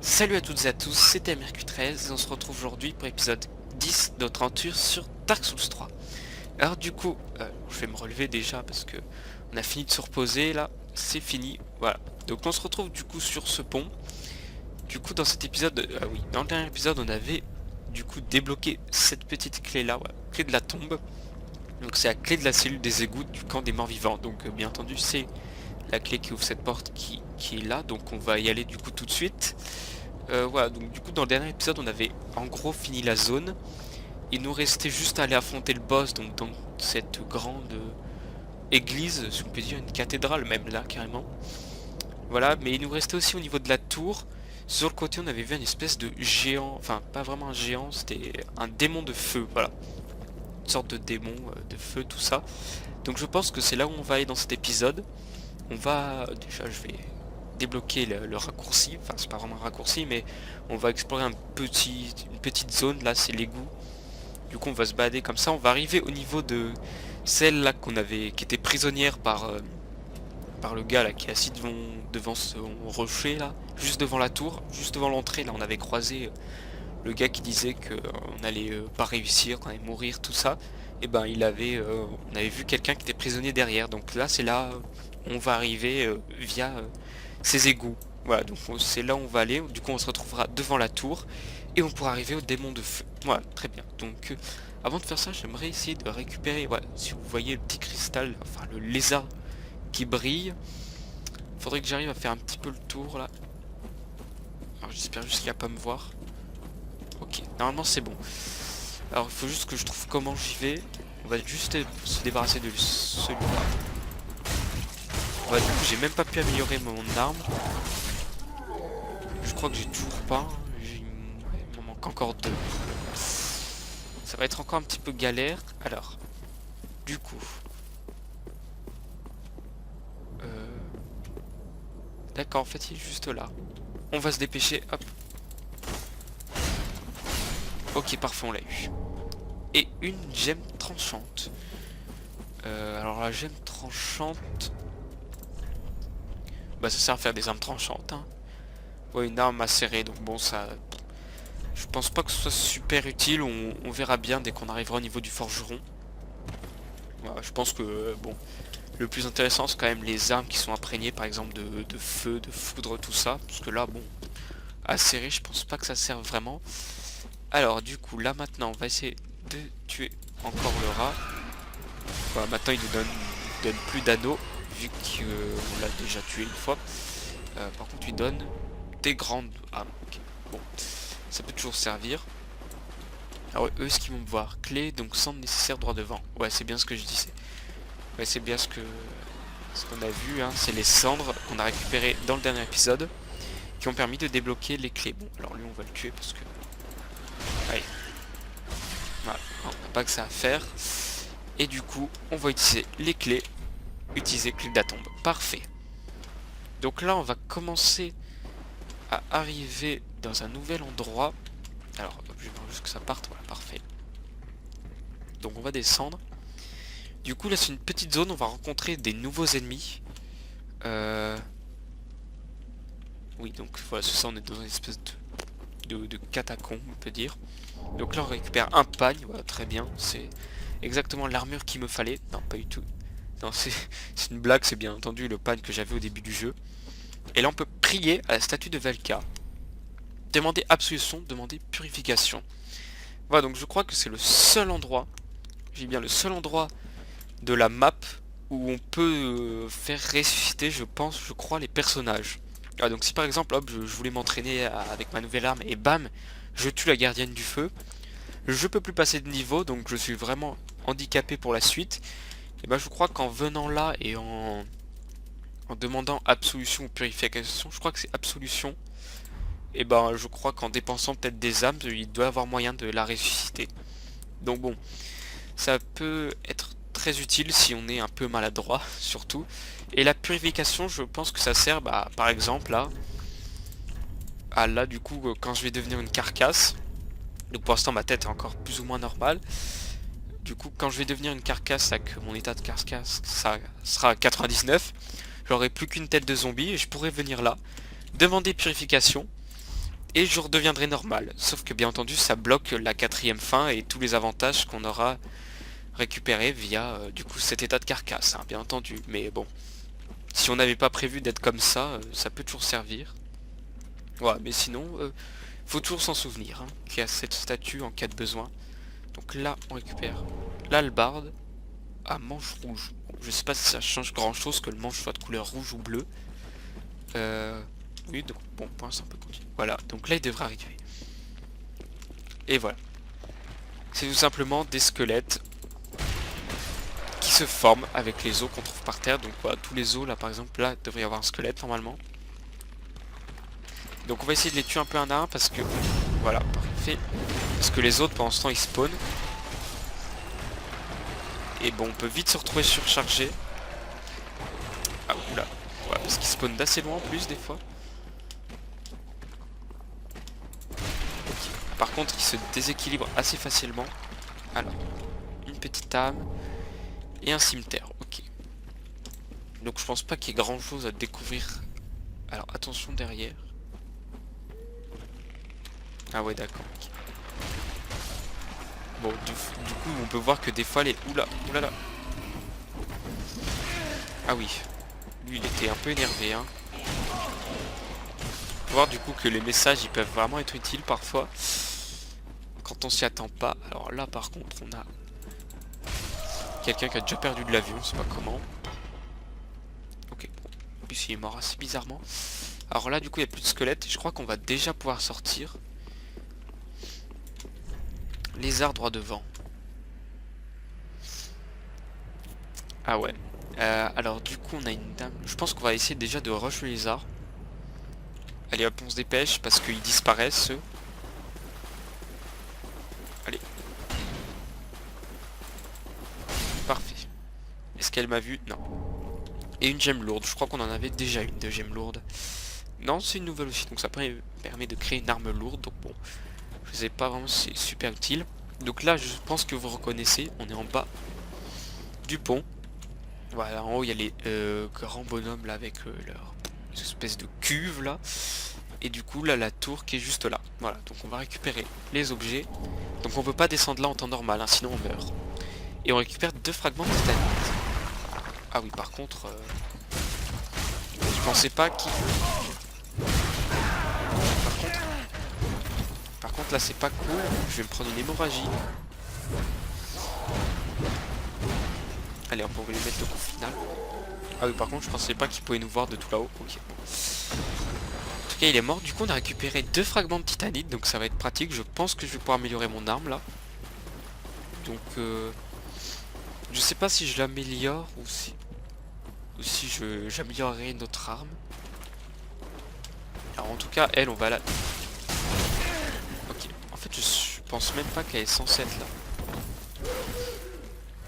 Salut à toutes et à tous, c'était MRQ13 et on se retrouve aujourd'hui pour l'épisode 10 de notre aventure sur Dark Souls 3. Alors du coup, je vais me relever déjà parce que on a fini de se reposer là, c'est fini, voilà. Donc on se retrouve du coup sur ce pont. Du coup dans cet épisode, oui, dans le dernier épisode on avait du coup débloqué cette petite clé là, voilà, clé de la tombe. Donc c'est la clé de la cellule des égouts du camp des morts vivants, donc bien entendu c'est la clé qui ouvre cette porte qui est là, donc on va y aller du coup tout de suite. Voilà, donc du coup dans le dernier épisode on avait en gros fini la zone. Il nous restait juste à aller affronter le boss, donc dans cette grande église, si on peut dire une cathédrale même là carrément. Voilà, mais il nous restait aussi au niveau de la tour. Sur le côté on avait vu une espèce de géant, enfin pas vraiment un géant, c'était un démon de feu, voilà. Une sorte de démon de feu, tout ça. Donc je pense que c'est là où on va aller dans cet épisode. On va, déjà je vais débloquer le raccourci, enfin c'est pas vraiment un raccourci mais on va explorer une petite zone, là c'est l'égout. Du coup on va se balader comme ça, on va arriver au niveau de celle là qui était prisonnière par le gars là qui est assis devant son rocher là, juste devant la tour, juste devant l'entrée là on avait croisé le gars qui disait que on allait pas réussir, qu'on allait mourir, tout ça. Et ben on avait vu quelqu'un qui était prisonnier derrière, donc là c'est là on va arriver via ces égouts. Voilà, donc c'est là où on va aller. Du coup, on se retrouvera devant la tour et on pourra arriver au démon de feu. Voilà, très bien. Donc, avant de faire ça, j'aimerais essayer de récupérer. Voilà, si vous voyez le petit cristal, enfin le lézard qui brille, faudrait que j'arrive à faire un petit peu le tour là. Alors, j'espère juste qu'il va pas me voir. Ok, normalement c'est bon. Alors, il faut juste que je trouve comment j'y vais. On va juste se débarrasser de celui-là. Ouais, du coup, j'ai même pas pu améliorer mon arme. Je crois que j'ai toujours pas. Il m'en manque encore deux. Ça va être encore un petit peu galère. Alors, du coup. euh, D'accord, en fait, il est juste là. On va se dépêcher. Hop. Ok, parfait, on l'a eu. Et une gemme tranchante. Alors, la gemme tranchante. Bah, ça sert à faire des armes tranchantes. Hein. Ouais, une arme acérée. Donc, bon, ça. Je pense pas que ce soit super utile. On verra bien dès qu'on arrivera au niveau du forgeron. Voilà, je pense que, bon. Le plus intéressant c'est quand même les armes qui sont imprégnées par exemple de feu, de foudre, tout ça. Parce que là bon, acéré je pense pas que ça serve vraiment. Alors du coup là maintenant on va essayer de tuer encore le rat. Voilà, maintenant il nous donne plus d'anneaux vu qu'on l'a déjà tué une fois. Par contre il donne des grandes armes. Okay. Bon, ça peut toujours servir. Ah ouais, eux ce qu'ils vont me voir. Clé donc centre nécessaire droit devant. Ouais c'est bien ce que je disais. Ouais c'est bien ce qu'on a vu, hein, c'est les cendres qu'on a récupérées dans le dernier épisode qui ont permis de débloquer les clés. Bon, alors lui on va le tuer parce que... Allez. Voilà, on n'a pas que ça à faire. Et du coup, on va utiliser les clés. Utiliser clé de la tombe. Parfait. Donc là, on va commencer à arriver dans un nouvel endroit. Alors, je vais voir juste que ça parte. Voilà, parfait. Donc on va descendre. Du coup, là, c'est une petite zone. On va rencontrer des nouveaux ennemis. Oui, donc voilà, c'est ça, on est dans une espèce de catacombe, on peut dire. Donc là, on récupère un pagne, voilà, très bien. C'est exactement l'armure qu'il me fallait. Non, pas du tout. Non, c'est une blague, c'est bien entendu le pagne que j'avais au début du jeu. Et là, on peut prier à la statue de Velka. Demander absolution, demander purification. Voilà, donc je crois que c'est le seul endroit, j'ai bien le seul endroit de la map où on peut faire ressusciter, je crois, les personnages. Ah, donc si par exemple, hop, je voulais m'entraîner avec ma nouvelle arme et bam, je tue la gardienne du feu, je peux plus passer de niveau, donc je suis vraiment handicapé pour la suite. Et ben je crois qu'en venant là et en demandant absolution ou purification, je crois que c'est absolution. Et ben je crois qu'en dépensant peut-être des âmes, il doit avoir moyen de la ressusciter. Donc bon, ça peut être très utile si on est un peu maladroit, surtout. Et la purification, je pense que ça sert, bah, par exemple, là, du coup, quand je vais devenir une carcasse, donc pour l'instant, ma tête est encore plus ou moins normale. Du coup, quand je vais devenir une carcasse, avec mon état de carcasse, ça sera à 99, j'aurai plus qu'une tête de zombie, et je pourrai venir là, demander purification, et je redeviendrai normal. Sauf que bien entendu ça bloque la quatrième fin et tous les avantages qu'on aura récupérés via du coup cet état de carcasse, hein, bien entendu. Mais bon, si on n'avait pas prévu d'être comme ça peut toujours servir. Ouais, mais sinon, faut toujours s'en souvenir, hein, qu'il y a cette statue en cas de besoin. Donc là, on récupère l'hallebarde à manche rouge. Bon, je sais pas si ça change grand chose que le manche soit de couleur rouge ou bleu. Oui, donc bon, pour l'instant, on peut continuer. Voilà, donc là, il devrait arriver. Et voilà. C'est tout simplement des squelettes qui se forment avec les os qu'on trouve par terre. Donc voilà, tous les os, là, par exemple, là, il devrait y avoir un squelette, normalement. Donc on va essayer de les tuer un peu un à un parce que... Voilà, parfait. Parce que les autres, pendant ce temps, ils spawnent. Et bon, on peut vite se retrouver surchargé. Ah, oula. Ouais, parce qu'ils spawnent d'assez loin en plus, des fois. Okay. Par contre, ils se déséquilibrent assez facilement. Alors, une petite âme. Et un cimetière, ok. Donc je pense pas qu'il y ait grand chose à découvrir. Alors, attention derrière. Ah ouais, d'accord. Okay. Bon, du coup, on peut voir que des fois les... Oula, oulala. Ah oui. Lui, il était un peu énervé, hein. On peut voir du coup que les messages, ils peuvent vraiment être utiles parfois. Quand on s'y attend pas. Alors là, par contre, on a... quelqu'un qui a déjà perdu de l'avion, je sais pas comment. Ok, bon. En plus, il est mort assez bizarrement. Alors là, du coup, il n'y a plus de squelettes. Je crois qu'on va déjà pouvoir sortir. Lézard droit devant. Ah ouais. Alors du coup on a une dame. Je pense qu'on va essayer déjà de rush le lézard. Allez hop, on se dépêche parce qu'ils disparaissent eux. Allez. Parfait. Est-ce qu'elle m'a vu? Non. Et une gemme lourde. Je crois qu'on en avait déjà une de gemme lourde. Non, c'est une nouvelle aussi. Donc ça permet de créer une arme lourde. Donc bon, je sais pas vraiment si c'est super utile. Donc là, je pense que vous reconnaissez. On est en bas du pont. Voilà, en haut il y a les grands bonhommes là avec leur espèce de cuve là. Et du coup là la tour qui est juste là. Voilà, donc on va récupérer les objets. Donc on peut pas descendre là en temps normal, hein, sinon on meurt. Et on récupère 2 fragments de titanite. Ah oui, par contre, je pensais pas qu'il... Par contre là c'est pas cool. Je vais me prendre une hémorragie. Allez, on peut lui mettre le coup final. Ah oui, par contre, je pensais pas qu'il pouvait nous voir de tout là-haut. Ok. En tout cas, il est mort. Du coup, on a récupéré 2 fragments de titanite, donc ça va être pratique. Je pense que je vais pouvoir améliorer mon arme là. Donc, je sais pas si je l'améliore ou si j'améliorerai notre arme. Alors, en tout cas, elle, on va la... Ok. En fait, je pense même pas qu'elle est censée être là.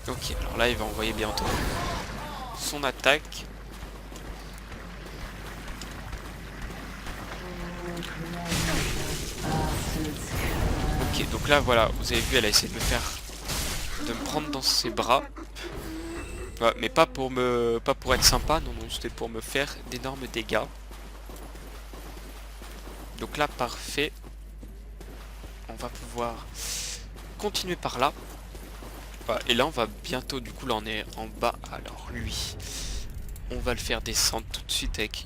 Ok, alors là, il va envoyer bientôt son attaque. Ok, donc là, voilà, vous avez vu, elle a essayé de me prendre dans ses bras. Ouais, mais pas pour être sympa, non, non, c'était pour me faire d'énormes dégâts. Donc là, parfait. On va pouvoir continuer par là. Voilà, et là, on va bientôt, du coup, là, on est en bas. Alors, lui, on va le faire descendre tout de suite avec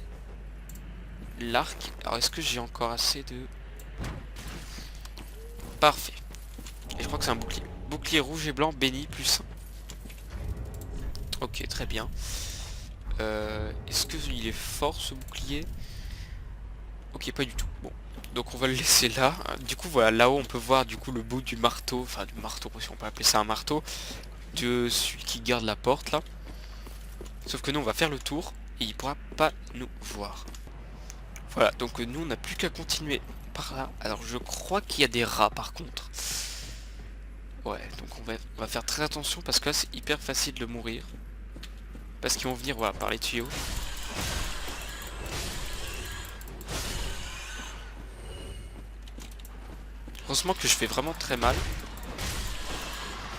l'arc. Alors, est-ce que j'ai encore assez de... Parfait. Et je crois que c'est un bouclier. Bouclier rouge et blanc, béni, plus 1. Ok, très bien. Est-ce qu'il est fort, ce bouclier? Ok, pas du tout. Bon. Donc on va le laisser là. Du coup voilà, là-haut on peut voir du coup le bout du marteau, enfin du marteau, si on peut appeler ça un marteau, de celui qui garde la porte là. Sauf que nous on va faire le tour et il pourra pas nous voir. Voilà, donc nous on n'a plus qu'à continuer par là. Alors je crois qu'il y a des rats par contre. Ouais, donc on va faire très attention parce que là c'est hyper facile de mourir. Parce qu'ils vont venir voilà, par les tuyaux. Heureusement que je fais vraiment très mal.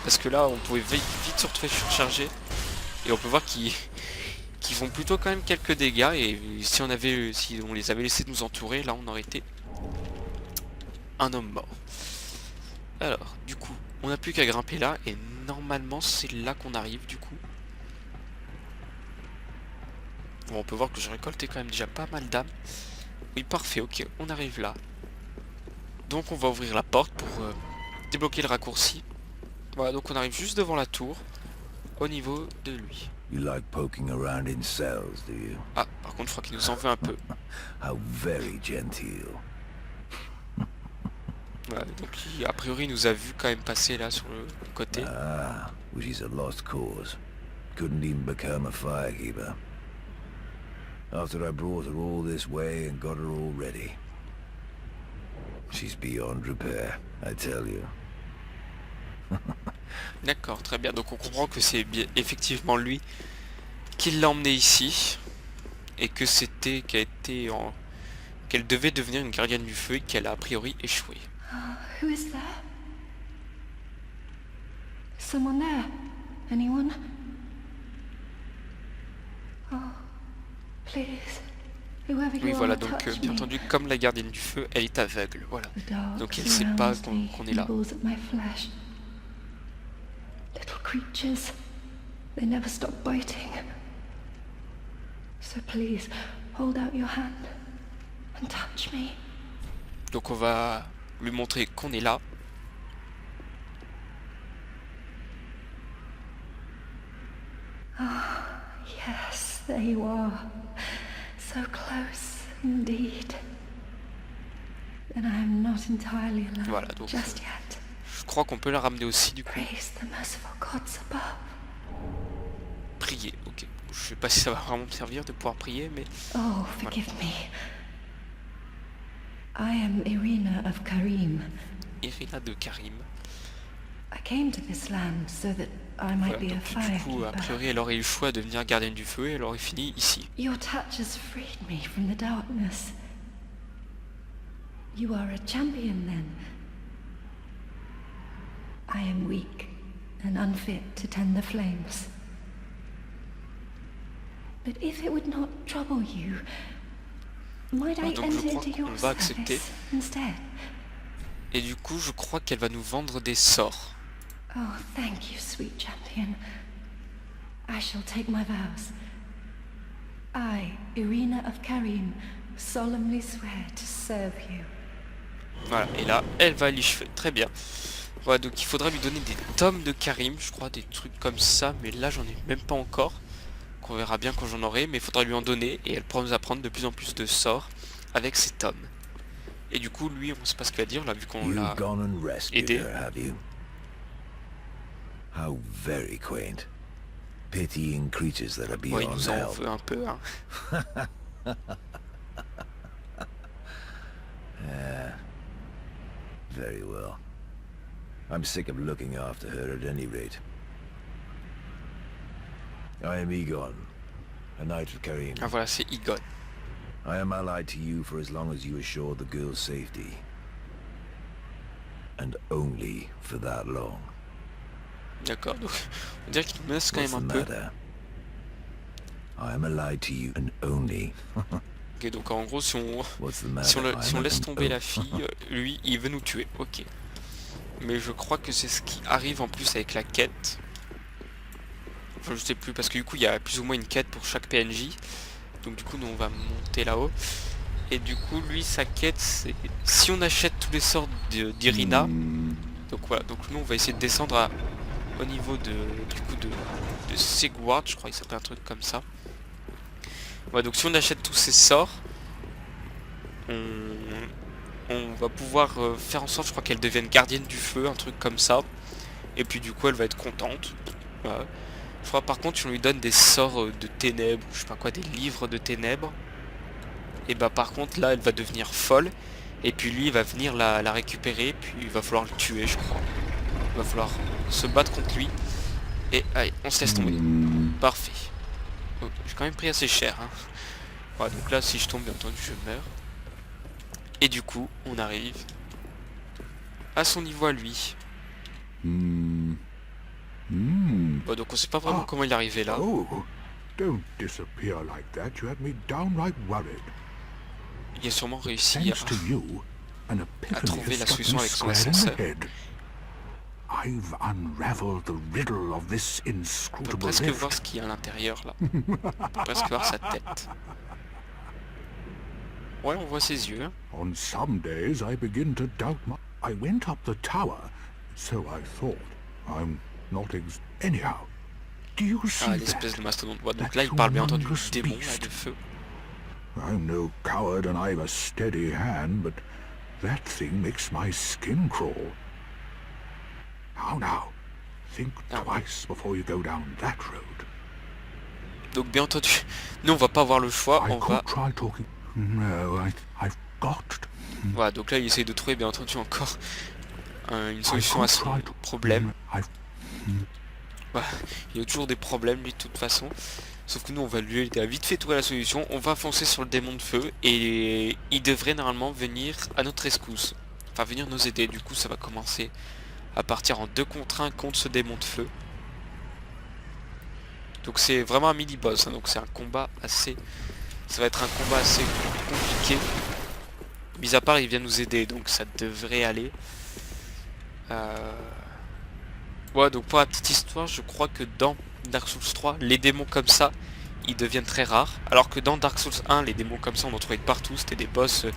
Parce que là, on pouvait vite se retrouver surchargé. Et on peut voir qu'ils font plutôt quand même quelques dégâts. Et si on les avait laissé nous entourer, là on aurait été un homme mort. Alors, du coup, on n'a plus qu'à grimper là, et normalement c'est là qu'on arrive du coup. Bon, on peut voir que j'ai récolté quand même déjà pas mal d'âmes. Oui, parfait, ok, on arrive là. Donc on va ouvrir la porte pour débloquer le raccourci. Voilà, donc on arrive juste devant la tour, au niveau de lui. You like poking around in cells, do you? Ah, par contre, je crois qu'il nous en veut un peu. How very genteel. Voilà, donc a priori il nous a vu quand même passer là sur le côté. Ah, which is a lost cause. Couldn't even become a firekeeper. After I brought her all this way and got her all ready. She's beyond repair, I tell you. D'accord, très bien. Donc on comprend que c'est effectivement lui qui l'a emmené ici. Et que c'était qu'elle devait devenir une gardienne du feu et qu'elle a priori échoué. Who is there? Someone there? Anyone? Oh, please. Whoever you Oui, are, voilà, donc touch bien me. entendu, comme la gardienne du feu, elle est aveugle, voilà. The dark Donc elle sait pas surrounds me, qu'on est là. nibbles at my flesh. Little creatures, they never stop biting. So please, hold out your hand and touch me. Donc on va lui montrer qu'on est là. Yes, there you are. So close, indeed. Then I am not entirely alone Voilà, donc just yet. je crois qu'on peut la ramener aussi du coup. Praise the merciful gods above. Prier, ok. Je sais pas si ça va vraiment me servir de pouvoir prier, mais... Oh, forgive me. I am Irina of Karim. Irina de Karim. I came to this land so that I might Voilà, be a donc du coup, a firekeeper. priori, elle aurait eu le choix de devenir gardienne du feu et elle aurait fini ici. Your touch has freed me from the darkness. You are a champion, then. I am weak and unfit to tend the flames. But if it would not trouble you, might I Donc je enter crois into qu'on your va accepter. service instead? Et du coup, je crois qu'elle va nous vendre des sorts. Oh, thank you, sweet champion. I shall take my vows. I, Irina of Karim, solemnly swear to serve you. Voilà, et là, elle va les cheveux. Très bien. Voilà, donc il faudra lui donner des tomes de Karim, je crois, des trucs comme ça, mais là, j'en ai même pas encore. Qu'on verra bien quand j'en aurai, mais il faudra lui en donner, et elle pourra nous apprendre de plus en plus de sorts avec ces tomes. Et du coup, lui, on sait pas ce qu'il va dire, là, vu qu'on l'a You've gone and rescued aidé. her, have you? How very quaint. Pitying creatures that are Ouais, il beyond nous en help. veut un peu, hein. Very well. I'm sick of looking after her at any rate. I am Egon, a knight of Karim. Ah voilà, c'est Egon. I am allied to you for as long as you assure the girl's safety. And only for that long. D'accord, donc on dirait qu'il menace quand What's même the un peu. matter? I am allied to you and only. Ok, donc en gros, si on, What's the matter? si on I'm laisse an- tomber la fille, lui, il veut nous tuer. Ok. Mais je crois que c'est ce qui arrive en plus avec la quête. Enfin, je sais plus, parce que du coup, il y a plus ou moins une quête pour chaque PNJ. Donc du coup, nous, on va monter là-haut. Et du coup, lui, sa quête, c'est... Si on achète tous les sorts d'Irina... Donc voilà, donc nous, on va essayer de descendre au niveau du coup, de Sigward, je crois qu'il s'appelle un truc comme ça. Voilà, donc si on achète tous ces sorts, on va pouvoir faire en sorte, je crois qu'elle devienne gardienne du feu, un truc comme ça. Et puis du coup, elle va être contente. Voilà. Je crois par contre, si on lui donne des sorts de ténèbres, ou je sais pas quoi, des livres de ténèbres, et bah par contre, là, elle va devenir folle. Et puis lui, il va venir la récupérer, puis il va falloir le tuer, je crois. Il va falloir se battre contre lui. Et allez, on se laisse tomber. Parfait. Oh, j'ai quand même pris assez cher, hein. Voilà, donc là, si je tombe, bien entendu, je meurs. Et du coup, on arrive à son niveau à lui. Bon, donc on sait pas vraiment comment il est arrivé là. Oh, don't disappear like that. You had me downright worried. Il a sûrement réussi Thanks à... to you, An à epiphany trouver has la struck solution me avec son square in ascenseur. the head. I've unraveled the riddle of this On peut inscrutable presque lift. voir ce qu'il y a à l'intérieur là. On peut presque voir sa tête. Ouais, on voit ses yeux. Hein. On some days I begin to doubt my... I went up the tower, so I thought. I'm not anyhow. Do you see Ah, that? l'espèce de mastodonte. Ouais, donc That là, il parle bien entendu humongous du démon, là, beast? de feu. I'm no coward and I've a steady hand, but that thing makes my skin crawl. How now? Think Ah. twice before you go down that road. Donc bien entendu, nous on va pas avoir le choix, I on could va... try talking. No, I've got to. Voilà, donc là il essaye de trouver bien entendu encore une I solution could à son try to. problème. I've Voilà, il y a toujours des problèmes lui de toute façon. Sauf que nous on va lui aider à vite fait trouver la solution. On va foncer sur le démon de feu et il devrait normalement venir à notre rescousse. Enfin venir nous aider, du coup ça va commencer à partir en 2 contre 1 contre ce démon de feu. Donc c'est vraiment un mini-boss, hein, donc c'est un combat assez... Ça va être un combat assez compliqué. Mis à part il vient nous aider, donc ça devrait aller. Ouais, donc pour la petite histoire, je crois que dans Dark Souls 3, les démons comme ça, ils deviennent très rares. Alors que dans Dark Souls 1, les démons comme ça, on en trouvait partout. C'était des boss, il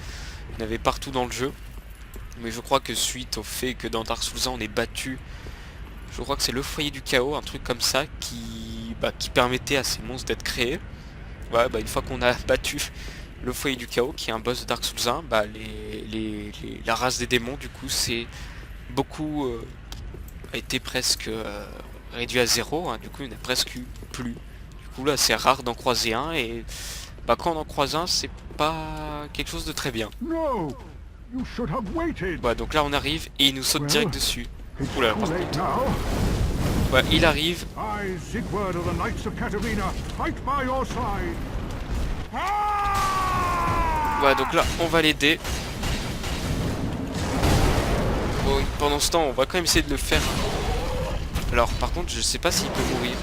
y en avait partout dans le jeu. Mais je crois que suite au fait que dans Dark Souls 1, on est battu, je crois que c'est le foyer du chaos, un truc comme ça, qui permettait à ces monstres d'être créés. Ouais, une fois qu'on a battu le foyer du chaos, qui est un boss de Dark Souls 1, la race des démons, du coup, c'est beaucoup... a été presque réduit à 0, hein, du coup il n'y en a presque eu plus. Du coup là c'est rare d'en croiser un et quand on en croise un c'est pas quelque chose de très bien. No! You should have waited! Ouais, donc là on arrive et il nous saute direct dessus. It's Oula, too par late contre. now. Ouais, il arrive. I, Sigurd of the Knights of Katarina, fight by your side. Ah! Ouais, donc là on va l'aider. Bon, pendant ce temps on va quand même essayer de le faire. Alors par contre je sais pas s'il peut mourir.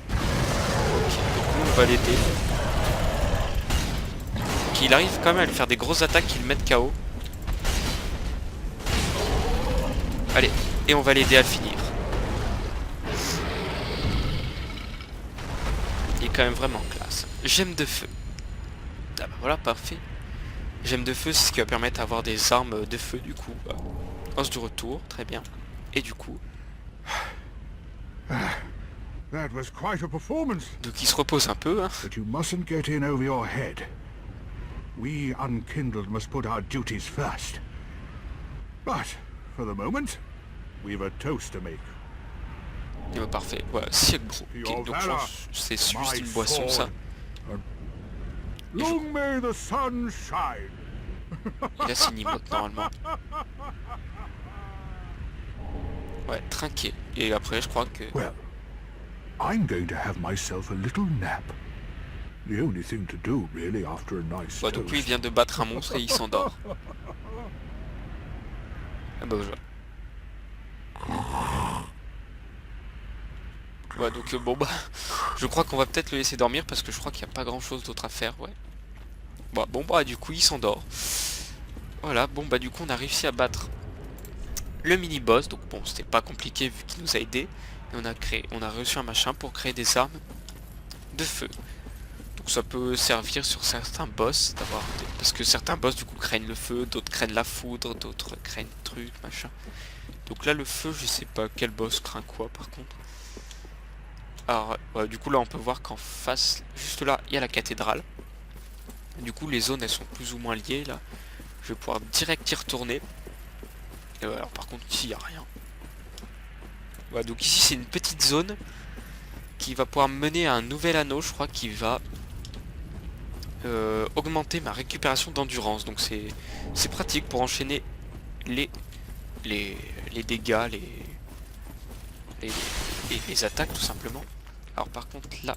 Ok, donc nous on va l'aider. Ok, il arrive quand même à lui faire des grosses attaques qui le mettent KO. Allez, et on va l'aider à le finir. Il est quand même vraiment classe. Gemme de feu. Ah bah voilà, parfait. Gemme de feu, c'est ce qui va permettre d'avoir des armes de feu du coup. Os du retour, très bien. Et du coup... That was quite a performance. Donc il se repose un peu, hein. But you mustn't get in over your head. We unkindled must put our duties first. But, for the moment, we've a toast to make. Et bah parfait, voilà, siècle gros. Ok, donc je pense que c'est juste une boisson ça. Long may the sun shine. Il a ses emotes normalement. Ouais, trinqué. Et après je crois que... Well, I'm going to have myself a little nap. The only thing to do, really, after a nice Bah donc lui il toast. vient de battre un monstre et il s'endort. Ah bah voilà. Ouais donc bon bah je crois qu'on va peut-être le laisser dormir parce que je crois qu'il n'y a pas grand chose d'autre à faire, ouais. Bon bah du coup il s'endort. Voilà, bon bah du coup on a réussi à battre le mini-boss, donc bon c'était pas compliqué vu qu'il nous a aidé. Et on a reçu un machin pour créer des armes de feu. Donc ça peut servir sur certains boss d'avoir parce que certains boss du coup craignent le feu, d'autres craignent la foudre, d'autres craignent trucs, machin. Donc là le feu, je sais pas quel boss craint quoi par contre. Alors ouais, du coup là on peut voir qu'en face, juste là, il y a la cathédrale. Du coup les zones elles sont plus ou moins liées là. Je vais pouvoir direct y retourner. Et alors par contre ici il n'y a rien. Ouais, donc ici c'est une petite zone qui va pouvoir mener à un nouvel anneau, je crois, qui va augmenter ma récupération d'endurance. Donc c'est pratique pour enchaîner les dégâts, les attaques tout simplement. Alors par contre là,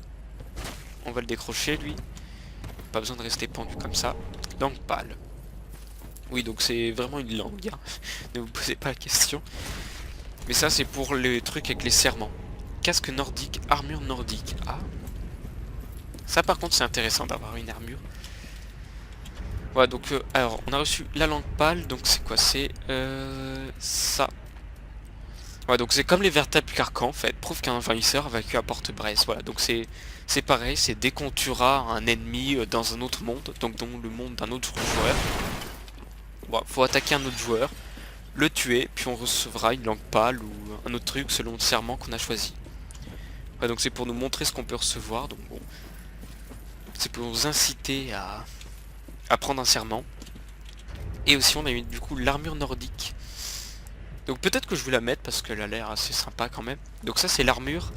on va le décrocher lui. Pas besoin de rester pendu comme ça. Langue pâle. Oui, donc c'est vraiment une langue, hein. Ne vous posez pas la question. Mais ça c'est pour les trucs avec les serments. Casque nordique, armure nordique. Ah. Ça par contre c'est intéressant d'avoir une armure. Ouais, donc alors on a reçu la langue pâle, donc c'est quoi? C'est ça. Ouais, donc c'est comme les vertèbres carcan en fait, prouve qu'un envahisseur a vaincu à Port-Brest. Voilà, donc c'est pareil, c'est dès qu'on tuera un ennemi dans un autre monde, donc dans le monde d'un autre joueur. Bon, faut attaquer un autre joueur, le tuer, puis on recevra une langue pâle ou un autre truc selon le serment qu'on a choisi. Ouais, donc c'est pour nous montrer ce qu'on peut recevoir, donc bon. C'est pour nous inciter à prendre un serment. Et aussi on a eu du coup l'armure nordique. Donc peut-être que je vais la mettre parce qu'elle a l'air assez sympa quand même. Donc ça c'est l'armure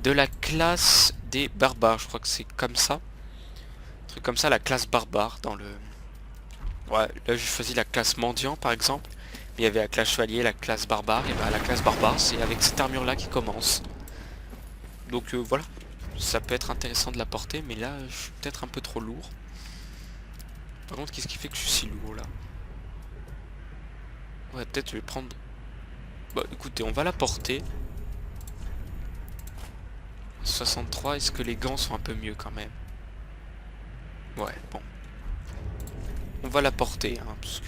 de la classe des barbares. Je crois que c'est comme ça. Un truc comme ça, la classe barbare dans le... Ouais, là j'ai choisi la classe mendiant par exemple. Mais il y avait la classe chevalier, la classe barbare. Et bah la classe barbare c'est avec cette armure là qui commence. Donc voilà. Ça peut être intéressant de la porter. Mais là je suis peut-être un peu trop lourd. Par contre qu'est-ce qui fait que je suis si lourd là? Ouais, peut-être je vais prendre... Bah écoutez, on va la porter. 63, est-ce que les gants sont un peu mieux quand même? Ouais, bon. On va la porter, hein, parce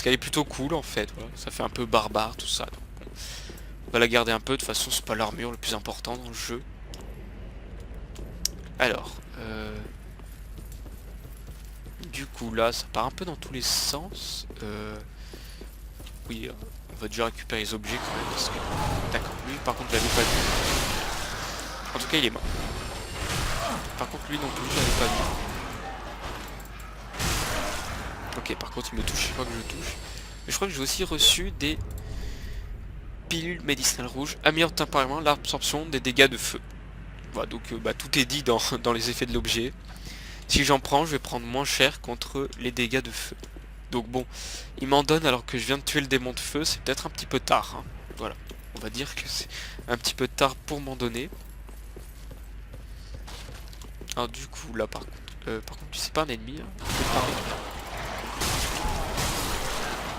qu'elle est plutôt cool en fait, voilà. Ça fait un peu barbare tout ça. Donc, bon. On va la garder un peu, de toute façon c'est pas l'armure le plus important dans le jeu. Alors, du coup là, ça part un peu dans tous les sens. Oui, on va déjà récupérer les objets quand même, parce que... D'accord, lui par contre je l'avais pas vu. En tout cas il est mort. Par contre lui non plus je l'avais pas vu. Ok, par contre il me touche, je sais pas que je touche. Mais je crois que j'ai aussi reçu des pilules médicinales rouges améliorent temporairement l'absorption des dégâts de feu. Voilà, donc bah, tout est dit dans les effets de l'objet. Si j'en prends, je vais prendre moins cher contre les dégâts de feu. Donc bon, il m'en donne alors que je viens de tuer le démon de feu, c'est peut-être un petit peu tard. Hein. Voilà, on va dire que c'est un petit peu tard pour m'en donner. Alors du coup, là par contre, tu sais pas un ennemi. Hein.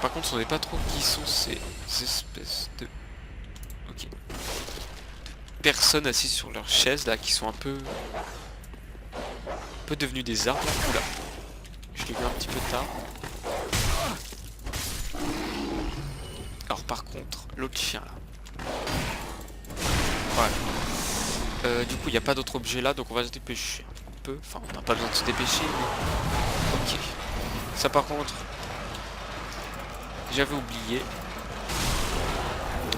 Par contre, on sait pas trop qui sont ces espèces de... Ok. Personnes assises sur leurs chaises là, qui sont un peu devenus des arbres. Oula. Je l'ai vu un petit peu tard. Alors par contre, l'autre chien là. Voilà. Du coup, il n'y a pas d'autre objet là, donc on va se dépêcher un peu. Enfin, on n'a pas besoin de se dépêcher, mais... Ok. Ça par contre, j'avais oublié.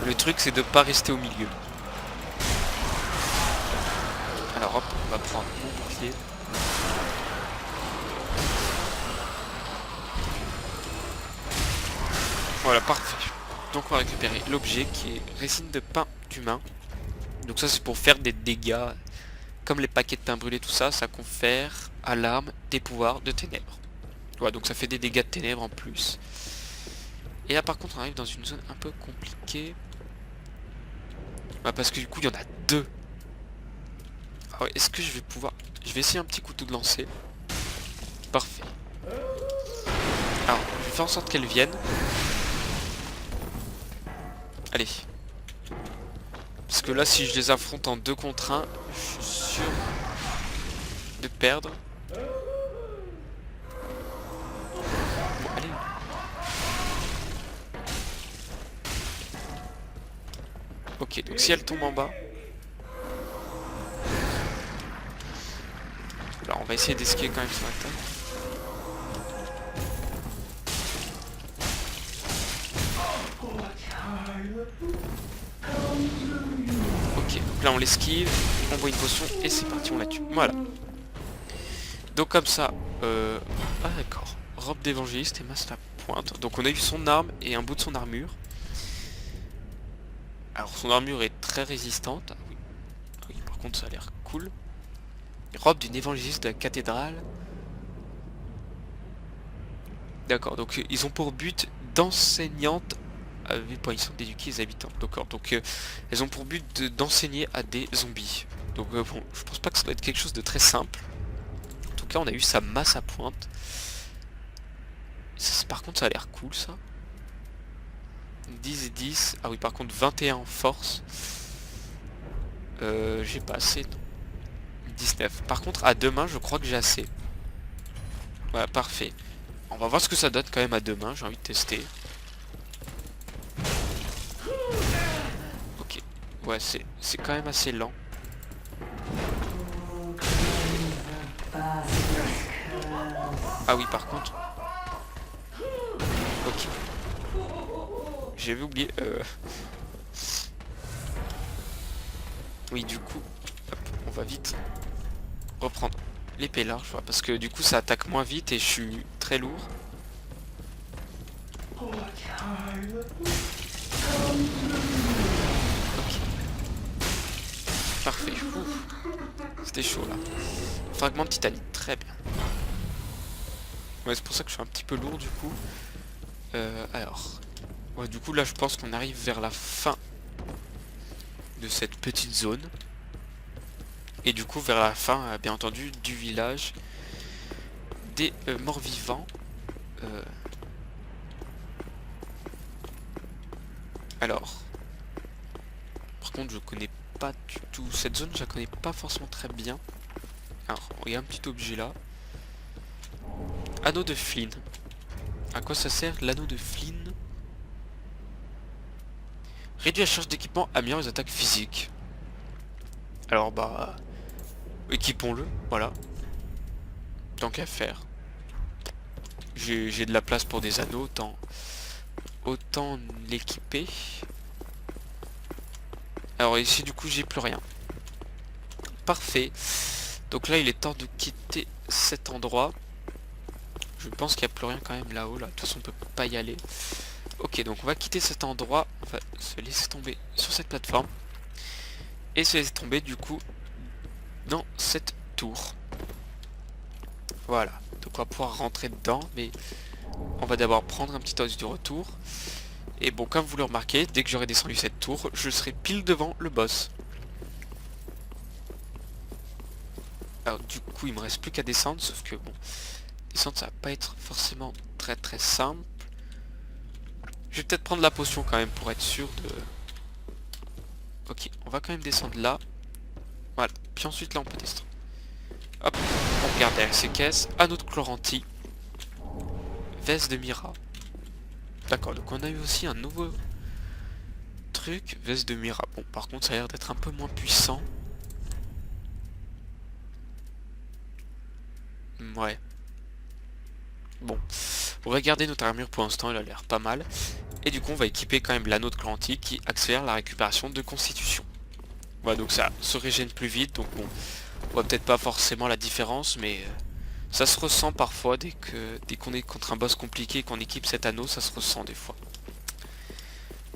Le truc, c'est de pas rester au milieu. Alors hop, on va prendre mon bouclier. Voilà, parfait. Donc on va récupérer l'objet qui est résine de pain d'humain. Donc ça c'est pour faire des dégâts. Comme les paquets de pain brûlés, tout ça, ça confère à l'arme des pouvoirs de ténèbres. Voilà, donc ça fait des dégâts de ténèbres en plus. Et là par contre on arrive dans une zone un peu compliquée. Parce que du coup il y en a deux. Alors est-ce que je vais pouvoir... Je vais essayer un petit couteau de lancer. Parfait. Alors, je vais faire en sorte qu'elles viennent. Allez. Parce que là, si je les affronte en 2 contre 1, je suis sûr de perdre. Bon, allez. Ok, donc si elle tombe en bas... Alors, on va essayer d'esquiver quand même sur l'attaque. Ok, donc là on l'esquive, on boit une potion et c'est parti, on la tue. Voilà. Donc comme ça, ah d'accord, robe d'évangéliste et masse à pointe. Donc on a eu son arme et un bout de son armure. Alors son armure est très résistante. Ah oui. Ah oui, par contre ça a l'air cool. Robe d'une évangéliste de la cathédrale. D'accord, donc ils ont pour but d'enseignante. Ils sont d'éduquer les habitants. D'accord, donc elles ont pour but d'enseigner à des zombies. Donc bon, je pense pas que ça doit être quelque chose de très simple. En tout cas, on a eu sa masse à pointe. Ça, par contre, ça a l'air cool ça. 10 et 10. Ah oui, par contre, 21 en force. J'ai pas assez. Non. 19. Par contre, à deux mains, je crois que j'ai assez. Voilà, parfait. On va voir ce que ça donne quand même à deux mains, j'ai envie de tester. Ok, ouais, c'est quand même assez lent. Ah oui, par contre... Ok. J'avais oublié... Oui, du coup, hop, on va vite reprendre l'épée large, voilà, parce que du coup ça attaque moins vite et je suis très lourd. Ok. Parfait. C'était chaud là. Fragment de titanite, très bien. Ouais, c'est pour ça que je suis un petit peu lourd du coup. Alors... Ouais, du coup là je pense qu'on arrive vers la fin de cette petite zone. Et du coup vers la fin, bien entendu, du village des morts-vivants. Alors, par contre je connais pas du tout cette zone, je la connais pas forcément très bien. Alors, il y a un petit objet là. Anneau de Flynn. À quoi ça sert l'anneau de Flynn? Réduit la charge d'équipement, améliore les attaques physiques. Alors bah... équipons-le, voilà. Tant qu'à faire. J'ai de la place pour des anneaux, autant l'équiper. Alors ici du coup j'ai plus rien. Parfait. Donc là il est temps de quitter cet endroit. Je pense qu'il n'y a plus rien quand même là-haut. Là. De toute façon on peut pas y aller. Ok, donc on va quitter cet endroit. On va se laisser tomber sur cette plateforme. Et se laisser tomber du coup dans cette tour. Voilà. Donc on va pouvoir rentrer dedans. Mais on va d'abord prendre un petit os du retour. Et bon, comme vous le remarquez, dès que j'aurai descendu cette tour, je serai pile devant le boss. Alors du coup il me reste plus qu'à descendre. Sauf que bon, descendre ça va pas être forcément très simple. Je vais peut-être prendre la potion quand même pour être sûr de... Ok, on va quand même descendre là. Voilà, puis ensuite là on peut descendre. Hop, on regarde derrière ces caisses. Anneau de Chlorantie. Veste de Mira. D'accord, donc on a eu aussi un nouveau truc. Veste de Mira. Bon, par contre ça a l'air d'être un peu moins puissant. Ouais. Bon, on va garder notre armure pour l'instant, elle a l'air pas mal. Et du coup on va équiper quand même l'anneau de Chlorantie qui accélère la récupération de constitution. Voilà, donc ça se régène plus vite, donc bon, on voit peut-être pas forcément la différence, mais ça se ressent parfois dès qu'on est contre un boss compliqué et qu'on équipe cet anneau, ça se ressent des fois.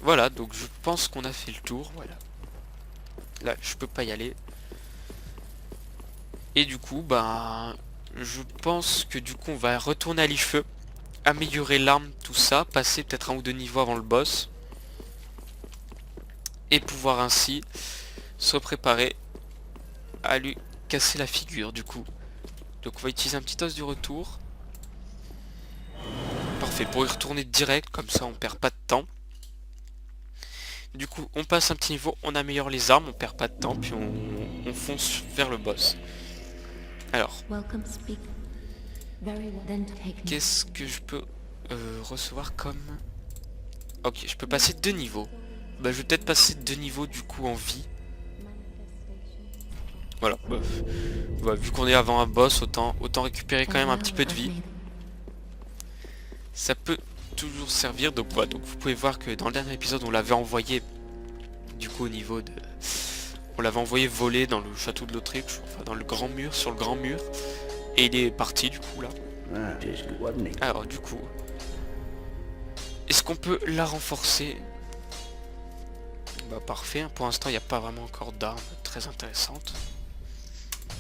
Voilà, donc je pense qu'on a fait le tour, voilà. Là, je peux pas y aller. Et du coup, ben, je pense que du coup on va retourner à l'Icheveux, améliorer l'arme, tout ça, passer peut-être un ou deux niveaux avant le boss. Et pouvoir ainsi se préparer à lui casser la figure du coup. Donc on va utiliser un petit os du retour. Parfait, pour y retourner direct, comme ça on perd pas de temps. Du coup on passe un petit niveau, on améliore les armes, on perd pas de temps, puis on fonce vers le boss. Alors, qu'est-ce que je peux recevoir comme... Ok, je peux passer 2 niveaux. Bah je vais peut-être passer 2 niveaux du coup en vie. Voilà, bah, vu qu'on est avant un boss, autant récupérer quand même un petit peu de vie. Ça peut toujours servir, donc voilà, donc vous pouvez voir que dans le dernier épisode on l'avait envoyé du coup au niveau de... On l'avait envoyé voler dans le château de l'Autriche, enfin dans le grand mur, sur le grand mur. Et il est parti du coup là. Alors du coup... Est-ce qu'on peut la renforcer? Bah parfait, pour l'instant il n'y a pas vraiment encore d'armes très intéressantes.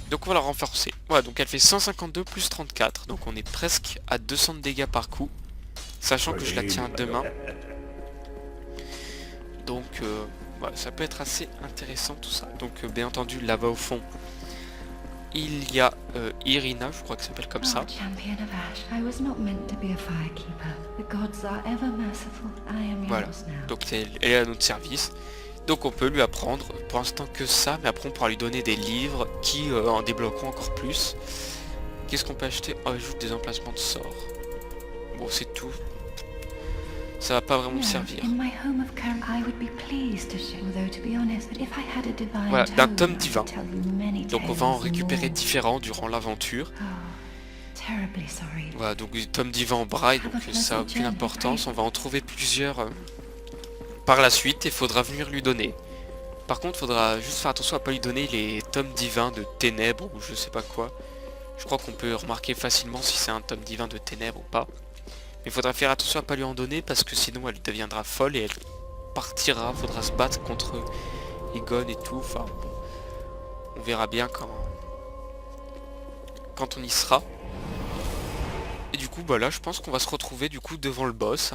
Donc on va la renforcer. Voilà, donc elle fait 152 plus 34. Donc on est presque à 200 de dégâts par coup. Sachant que je la tiens à deux mains. Donc voilà, ça peut être assez intéressant tout ça. Donc bien entendu là-bas au fond, il y a Irina, je crois que ça s'appelle comme ça. Voilà, donc elle est à notre service. Donc on peut lui apprendre, pour l'instant que ça, mais après on pourra lui donner des livres qui en débloqueront encore plus. Qu'est-ce qu'on peut acheter? Oh, ajoute des emplacements de sorts. Bon, c'est tout. Ça va pas vraiment me servir. Voilà, d'un tome divin. Donc on va en récupérer différents durant l'aventure. Voilà, donc tome divin en braille, donc ça n'a aucune importance. On va en trouver plusieurs par la suite et il faudra venir lui donner. Par contre, il faudra juste faire attention à pas lui donner les tomes divins de ténèbres ou je sais pas quoi. Je crois qu'on peut remarquer facilement si c'est un tome divin de ténèbres ou pas. Mais il faudra faire attention à pas lui en donner parce que sinon elle deviendra folle et elle partira. Faudra se battre contre Egon et tout. Enfin, bon, on verra bien quand on y sera. Et du coup, bah là, je pense qu'on va se retrouver du coup devant le boss.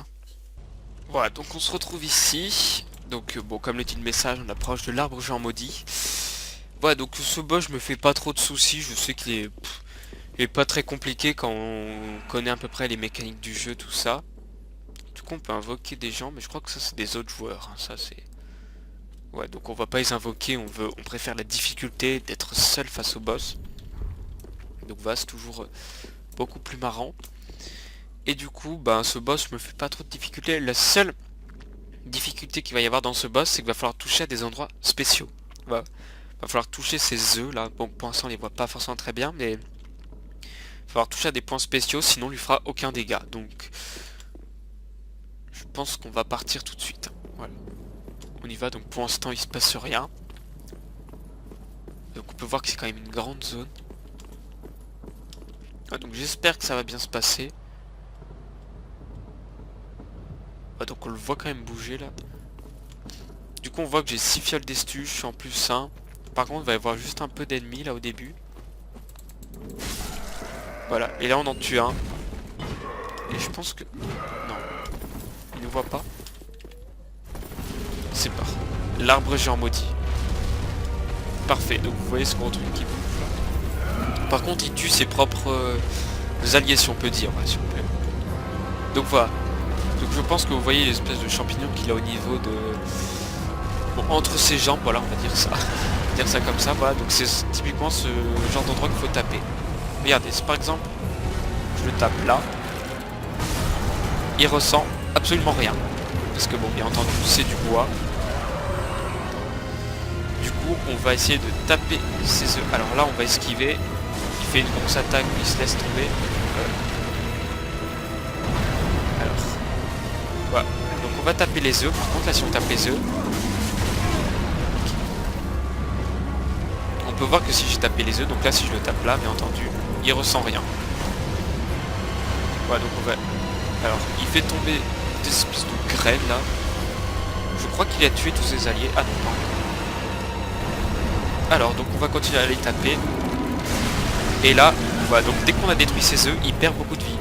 Voilà, donc on se retrouve ici. Donc bon, comme le dit le message, on approche de l'arbre géant maudit. Voilà, donc ce boss, je me fais pas trop de soucis. Je sais qu'il est pas très compliqué quand on connaît à peu près les mécaniques du jeu, tout ça. Du coup, on peut invoquer des gens, mais je crois que ça, c'est des autres joueurs. Hein. Ça, c'est... Ouais, donc on va pas les invoquer. On préfère la difficulté d'être seul face au boss. Donc voilà, c'est toujours beaucoup plus marrant. Et du coup, ben, ce boss, je me fais pas trop de difficultés. La seule difficulté qu'il va y avoir dans ce boss, c'est qu'il va falloir toucher à des endroits spéciaux. Voilà. Va falloir toucher ces œufs là. Bon, pour l'instant on les voit pas forcément très bien, mais il va falloir toucher à des points spéciaux, sinon on lui fera aucun dégât. Donc je pense qu'on va partir tout de suite. Voilà. On y va, donc pour l'instant il se passe rien. Donc on peut voir que c'est quand même une grande zone. Ah, donc j'espère que ça va bien se passer. Ah, donc on le voit quand même bouger là. Du coup on voit que j'ai 6 fioles d'estu, je suis en plus 1. Par contre il va y avoir juste un peu d'ennemis là au début. Voilà, et là on en tue un. Et je pense que... Non, il ne voit pas. C'est pas. L'arbre géant maudit. Parfait, donc vous voyez ce gros truc qui bouge là. Par contre il tue ses propres alliés si on peut dire, ouais, s'il vous plaît. Donc voilà. Donc je pense que vous voyez l'espèce de champignon qu'il a au niveau de... Bon, entre ses jambes, voilà, on va dire ça. Dire ça comme ça, voilà. Donc c'est typiquement ce genre d'endroit qu'il faut taper. Regardez, si par exemple, je le tape là, il ressent absolument rien. Parce que bon, bien entendu, c'est du bois. Du coup, on va essayer de taper ses œufs. Alors là, on va esquiver. Il fait une grosse attaque, puis il se laisse tomber. Alors, voilà. Donc on va taper les œufs. Par contre, là, si on tape les œufs, on peut voir que si j'ai tapé les œufs, donc là, si je le tape là, bien entendu, il ressent rien. Voilà, donc on va... Alors, il fait tomber des espèces de graines là. Je crois qu'il a tué tous ses alliés. Ah non, pas encore. Alors, donc on va continuer à les taper. Et là, voilà, donc dès qu'on a détruit ses œufs, il perd beaucoup de vie.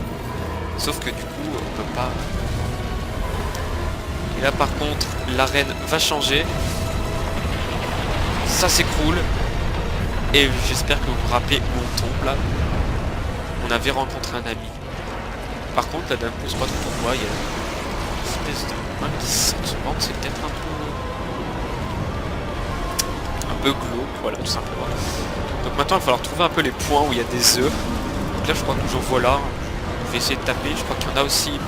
Sauf que du coup, on peut pas... Et là par contre, l'arène va changer. Ça s'écroule. Et j'espère que vous vous rappelez où on tombe là. On avait rencontré un ami. Par contre, là d'un coup, je sais pas trop pourquoi, il y a une espèce de main qui sort de son ventre, c'est peut-être un peu glauque, voilà, tout simplement. Donc maintenant, il va falloir trouver un peu les points où il y a des œufs. Donc là, je crois que j'en vois là. Je vais essayer de taper. Je crois qu'il y en a aussi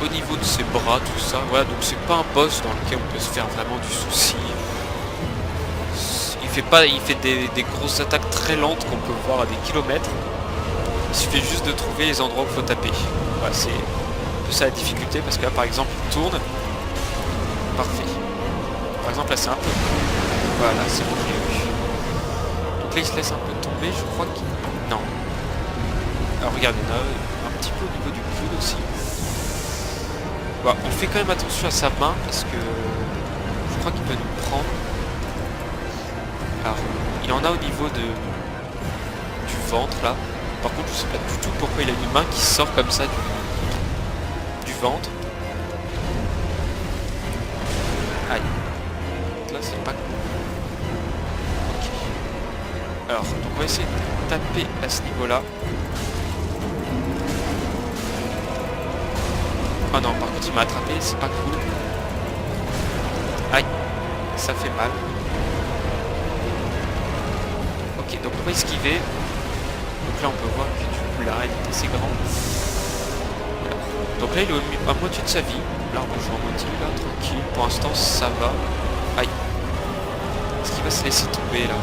au niveau de ses bras, tout ça. Voilà, donc c'est pas un boss dans lequel on peut se faire vraiment du souci. Il fait des grosses attaques très lentes qu'on peut voir à des kilomètres. Il suffit juste de trouver les endroits où il faut taper. Voilà, c'est un peu ça la difficulté parce que là par exemple il tourne. Parfait. Par exemple là c'est un peu... Voilà, c'est bon, je l'ai vu. Donc là il se laisse un peu tomber, je crois qu'il... Non. Alors regardez, on a un petit peu au niveau du coude aussi. Bon, on fait quand même attention à sa main parce que je crois qu'il peut nous prendre. Alors, il en a au niveau du ventre là. Par contre, je sais pas du tout pourquoi il a une main qui sort comme ça du ventre. Aïe. Là, c'est pas cool. Ok. Alors, donc on va essayer de taper à ce niveau-là. Oh non, par contre, il m'a attrapé, c'est pas cool. Aïe. Ça fait mal. Ok, donc on va esquiver. Donc là on peut voir que du coup l'arène est assez grande. Alors, donc là il est à moitié de sa vie. L'arbre joue à moitié là, tranquille. Pour l'instant ça va. Aïe. Est-ce qu'il va se laisser tomber là?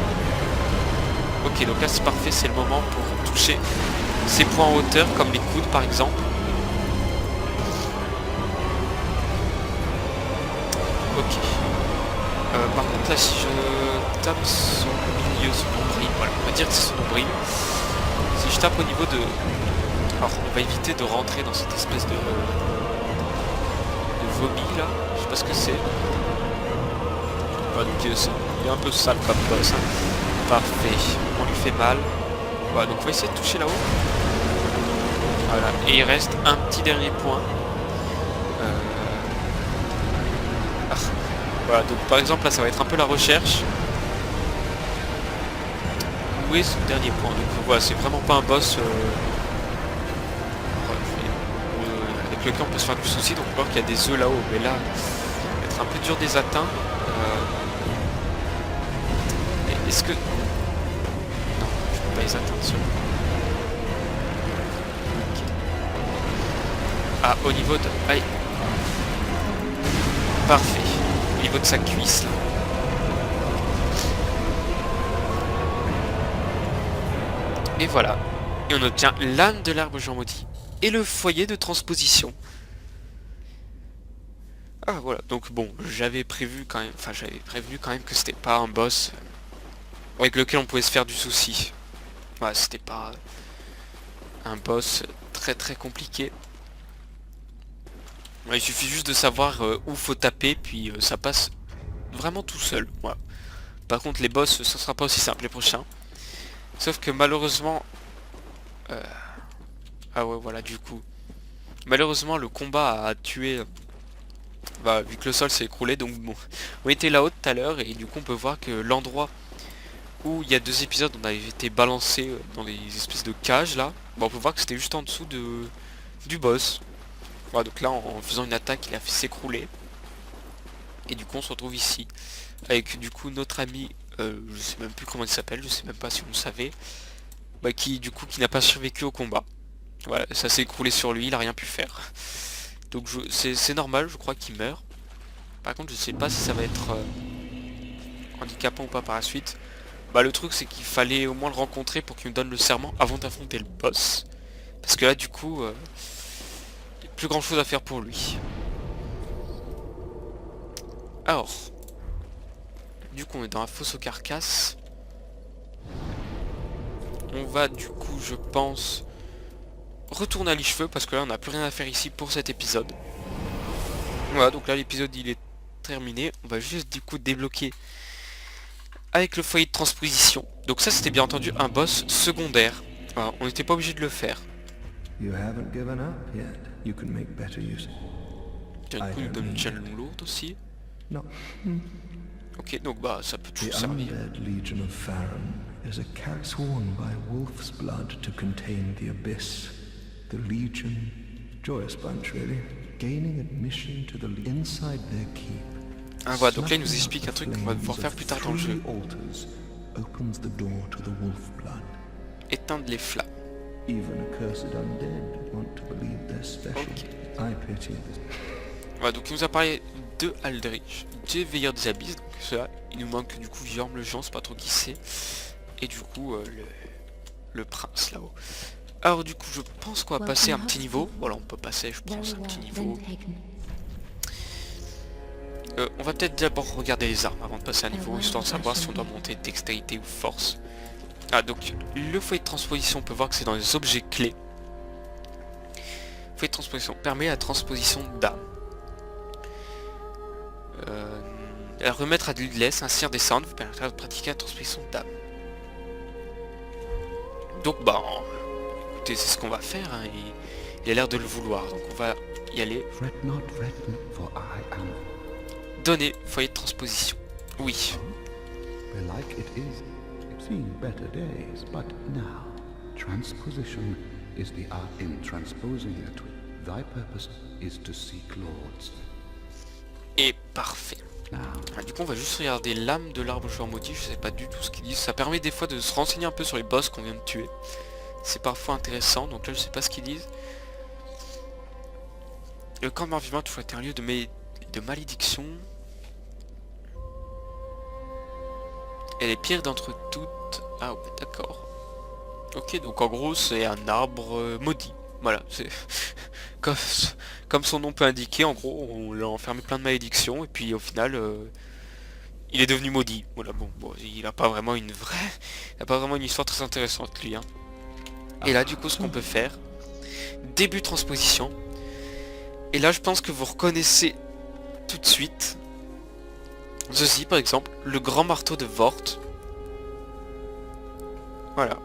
Ok, donc là c'est parfait, c'est le moment pour toucher ces points en hauteur, comme les coudes par exemple. Ok. Par contre là si je tape son milieu, son nombril, voilà, on va dire que c'est son nombril. Si je tape au niveau de... Alors on va éviter de rentrer dans cette espèce de vomi là, je sais pas ce que c'est. Voilà, donc il est un peu sale comme boss. Hein. Parfait, on lui fait mal. Voilà, donc on va essayer de toucher là-haut. Voilà, et il reste un petit dernier point. Ah. Voilà, donc par exemple là ça va être un peu la recherche. Où est ce dernier point? Donc voilà, c'est vraiment pas un boss avec lequel on peut se faire du souci. Donc on voit qu'il y a des œufs là-haut, mais là, ça va être un peu dur de les atteindre. Est-ce que... Non, je peux pas les atteindre ceux-là. Okay. Ah, au niveau de... Aïe. Parfait. Au niveau de sa cuisse, là. Et voilà. Et on obtient l'âme de l'arbre Jean maudit et le foyer de transposition. Ah voilà, donc bon, j'avais prévu quand même, enfin j'avais prévenu quand même que c'était pas un boss avec lequel on pouvait se faire du souci. Voilà, c'était pas un boss très très compliqué. Ouais, il suffit juste de savoir où faut taper, puis ça passe vraiment tout seul. Voilà. Par contre les boss, ça sera pas aussi simple les prochains. Sauf que malheureusement... Ah ouais voilà du coup. Malheureusement le combat a tué... Bah, vu que le sol s'est écroulé, donc bon. On était là-haut tout à l'heure et du coup on peut voir que l'endroit où il y a 2 épisodes on avait été balancé dans les espèces de cages là. Bon, on peut voir que c'était juste en dessous du boss. Voilà, donc là en faisant une attaque il a fait s'écrouler. Et du coup on se retrouve ici. Avec du coup notre ami, je sais même plus comment il s'appelle, je sais même pas si vous le savez. Bah, qui n'a pas survécu au combat. Voilà, ça s'est écroulé sur lui, il a rien pu faire. Donc c'est normal, je crois qu'il meurt. Par contre je sais pas si ça va être handicapant ou pas par la suite. Bah le truc c'est qu'il fallait au moins le rencontrer pour qu'il me donne le serment avant d'affronter le boss. Parce que là du coup, il n'y a plus grand chose à faire pour lui. Alors, du coup on est dans la fosse aux carcasses. On va du coup je pense retourner à l'Icheveux parce que là on n'a plus rien à faire ici pour cet épisode. Voilà, donc là l'épisode il est terminé. On va juste du coup débloquer avec le foyer de transposition. Donc ça c'était bien entendu un boss secondaire. Voilà, on n'était pas obligé de le faire. You haven't given up yet. You can make better use. Tiens, du coup il donne une chaîne lourde aussi. No. Ok, donc bah ça peut The toujours servir. undead Legion of Farron is a cat sworn by wolf's blood to contain the abyss. The Legion, joyous bunch really, gaining admission to the inside their keep. Ah voilà, donc là il nous explique un truc qu'on va devoir faire plus tard dans le jeu. Opens the door to the wolf blood. Éteindre les flammes. Even accursed undead want to believe they're special. Ok. I pity this. Voilà, donc il nous a parlé de Aldrich, des veilleurs des abysses, donc ça, il nous manque du coup Viorm le géant, c'est pas trop qui c'est, et du coup le prince là-haut. Alors du coup je pense qu'on va passer un petit niveau, voilà on peut passer je pense un petit niveau. On va peut-être d'abord regarder les armes avant de passer un niveau, histoire de savoir si on doit monter dextérité ou force. Ah donc le foyer de transposition, on peut voir que c'est dans les objets clés. Le foyer de transposition permet la transposition d'âme. Remettre à de l'udlesse, ainsi redescendre, vous permettra de pratiquer la transposition d'âme. Donc bah, écoutez, c'est ce qu'on va faire, hein, et il a l'air de le vouloir, donc on va y aller. Donner foyer de transposition. Oui. Transposition is the art in transposing it. Thy purpose is to seek lords. Et parfait. Ah, du coup on va juste regarder l'âme de l'arbre joueur maudit, je sais pas du tout ce qu'ils disent. Ça permet des fois de se renseigner un peu sur les boss qu'on vient de tuer. c'est parfois intéressant. Donc là je sais pas ce qu'ils disent. Le camp de mort vivant a toujours été un lieu de malédiction. Et les pires d'entre toutes... Ah ouais, d'accord. Ok, donc en gros c'est un arbre maudit. Voilà, c'est comme son nom peut indiquer, en gros on l'a enfermé plein de malédictions et puis au final il est devenu maudit. Voilà, bon, il a pas vraiment une vraie... Il a pas vraiment une histoire très intéressante lui. Hein. Et là du coup ce qu'on peut faire, début transposition. Et là je pense que vous reconnaissez tout de suite ceci par exemple, le grand marteau de Vort. Voilà.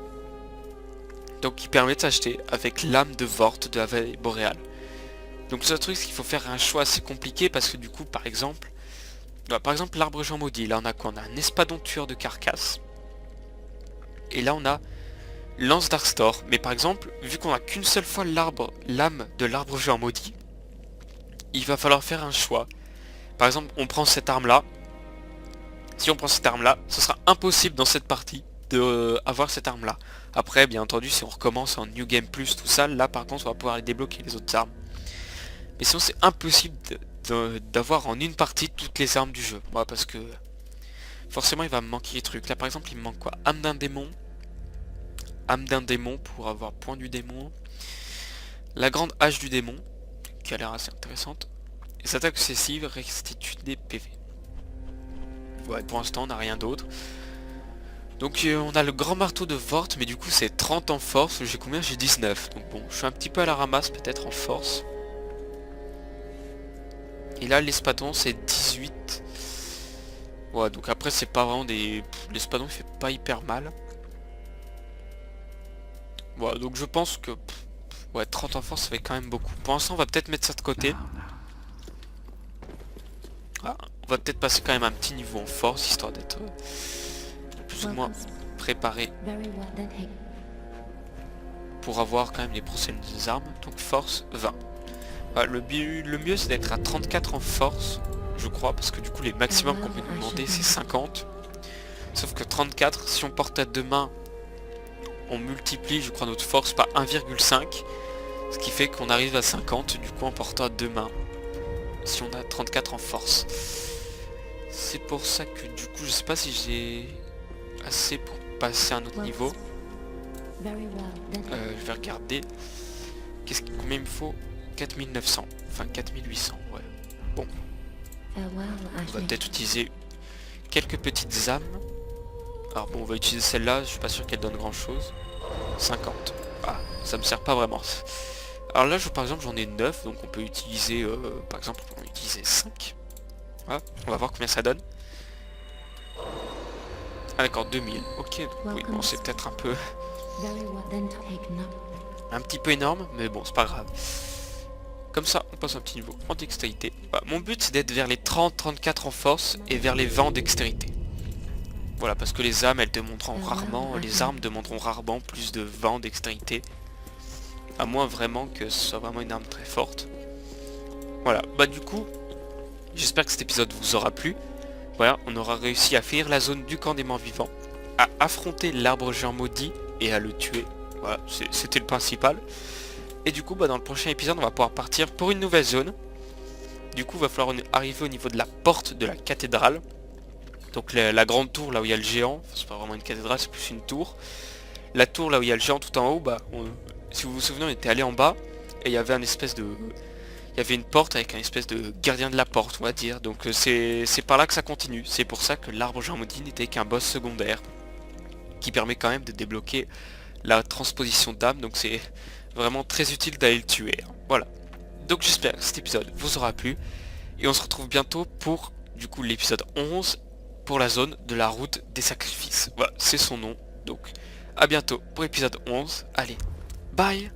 Donc qui permet de s'acheter avec l'âme de Vort de la vallée boréale. Donc ce truc c'est qu'il faut faire un choix assez compliqué parce que du coup par exemple l'arbre géant maudit, là on a quoi? On a un espadon tueur de carcasse. Et là on a lance Darkstor. Mais par exemple, vu qu'on a qu'une seule fois l'âme de l'arbre géant maudit, il va falloir faire un choix. Par exemple, on prend cette arme là. Si on prend cette arme là, ce sera impossible dans cette partie de avoir cette arme là. Après bien entendu si on recommence en New Game Plus tout ça, là par contre on va pouvoir les débloquer les autres armes. Mais sinon c'est impossible d'avoir en une partie toutes les armes du jeu. Moi parce que forcément il va me manquer des trucs. Là par exemple il me manque quoi? Âme d'un démon. Âme d'un démon pour avoir point du démon. La grande hache du démon, qui a l'air assez intéressante. Et cette attaque excessive restitue des PV. Ouais, pour l'instant on n'a rien d'autre. Donc on a le grand marteau de Vort, mais du coup c'est 30 en force, j'ai combien? J'ai 19. Donc bon, je suis un petit peu à la ramasse peut-être en force. Et là l'espadon c'est 18. Ouais, donc après c'est pas vraiment des... L'espadon il fait pas hyper mal. Voilà, donc je pense que... Ouais, 30 en force ça fait quand même beaucoup. Pour l'instant on va peut-être mettre ça de côté. Ah, on va peut-être passer quand même un petit niveau en force, histoire d'être plus ou moins préparé pour avoir quand même les prochaines armes. Donc force 20. Voilà, le mieux c'est d'être à 34 en force, je crois, parce que du coup les maximums qu'on peut nous demander c'est 50. Sauf que 34, si on porte à deux mains, on multiplie je crois notre force par 1,5. Ce qui fait qu'on arrive à 50 du coup en portant à deux mains. Si on a 34 en force. C'est pour ça que du coup je sais pas si j'ai assez pour passer à un autre niveau. Je vais regarder. Combien il me faut? 4900. Enfin 4800, ouais. Bon. On va peut-être utiliser quelques petites âmes. Alors bon, on va utiliser celle-là, je suis pas sûr qu'elle donne grand chose. 50. Ah, ça me sert pas vraiment. Alors là, par exemple, j'en ai 9, donc on peut utiliser, par exemple, on peut utiliser 5. Voilà, on va voir combien ça donne. Ah d'accord, 2000. Ok, donc, oui, bon, c'est peut-être un peu... un petit peu énorme, mais bon, c'est pas grave. Comme ça, on passe un petit niveau en dextérité. Voilà, mon but, c'est d'être vers les 30-34 en force et vers les 20 en dextérité. Voilà, parce que les âmes, elles demanderont rarement, les armes demanderont rarement plus de 20 en dextérité. À moins vraiment que ce soit vraiment une arme très forte. Voilà, bah du coup, j'espère que cet épisode vous aura plu. Voilà, on aura réussi à finir la zone du camp des morts vivants, à affronter l'arbre géant maudit et à le tuer. Voilà, c'était le principal. Et du coup, bah, dans le prochain épisode, on va pouvoir partir pour une nouvelle zone. Du coup, il va falloir arriver au niveau de la porte de la cathédrale. Donc la grande tour, là où il y a le géant. Enfin, c'est pas vraiment une cathédrale, c'est plus une tour. La tour, là où il y a le géant tout en haut, bah, si vous vous souvenez, on était allé en bas. Et il y avait un espèce de... Il y avait une porte avec un espèce de gardien de la porte, on va dire. Donc c'est par là que ça continue. C'est pour ça que l'arbre géant maudit n'était qu'un boss secondaire. Qui permet quand même de débloquer la transposition d'âme. Donc c'est vraiment très utile d'aller le tuer. Voilà. Donc j'espère que cet épisode vous aura plu. Et on se retrouve bientôt pour, du coup, l'épisode 11. Pour la zone de la route des sacrifices. Voilà, c'est son nom. Donc à bientôt pour l'épisode 11. Allez, bye.